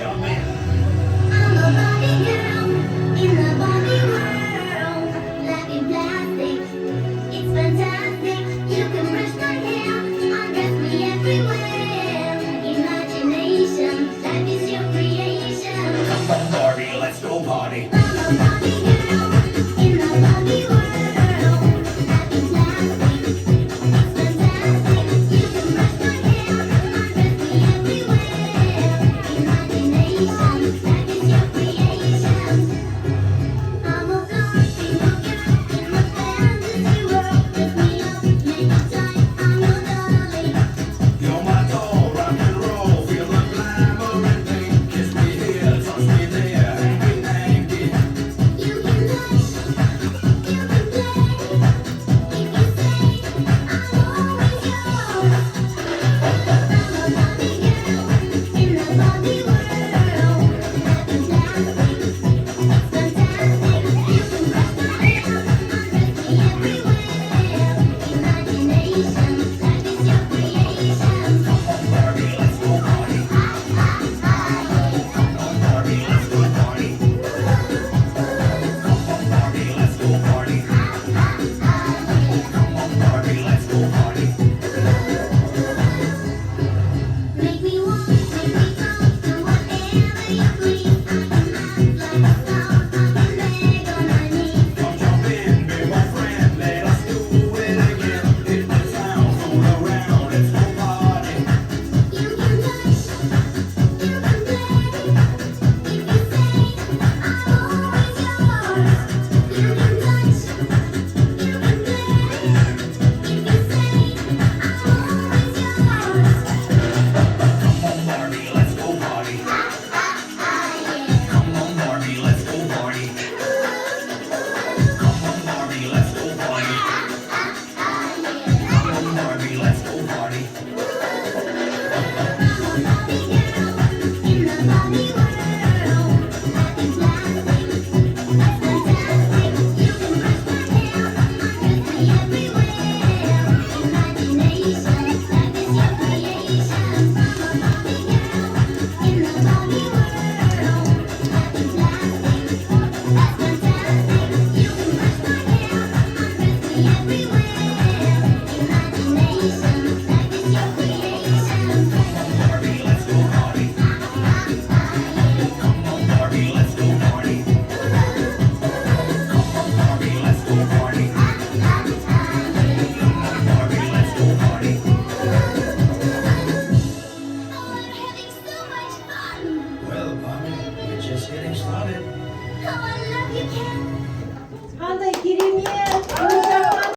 jump in. I'm a Barbie girl in the Barbie world. Life in plastic, it's fantastic. You can brush my hair, undress me everywhere. Imagination, life is your creation. Come on, Barbie, let's go party. I'm a Barbie girl in the Barbie world. Life in plastic, it's fantastic. You can brush my hair, undress me everywhere. Imagination, life is your creation. I'm a Barbie girl in my fantasy world. Lift me up, make it tight. I'm your dolly. You're my doll, rock and roll, feel the glamour and pink. Kiss me here, touch me there, hanky panky. You can touch, you can play. If you say I'm always yours. I'm a Barbie girl in the Barbie world. Life in plastic, it's fantastic. You can brush my hair, undress me everywhere. Imagination, life is your creation. Come on, Barbie, let's go party. Come on, Barbie, let's go party. Come on, Barbie, let's go party. Come on, Barbie, let's go party. Make me walk, make me talk, do whatever you please. I can act like a star, I can beg on my knees. Come jump in, be my friend, let us do it again. Hit the town, fool around, let's go party. You can touch, you can play. If you say I'm always yours. You can touch, you can play. If you say I'm always yours. Come on, Barbie, let's go party. Come on, Barbie, let's go party. Come on, Barbie, let's go party. Come on, Barbie, let's go party. Barbie, let's go party. Come on, Barbie, let's go party. Come on, Barbie, let's go party. Come on, Barbie, let's go party. Well, Barbie, we're just getting started. Oh, I love you, Ken. Hadi girin ye.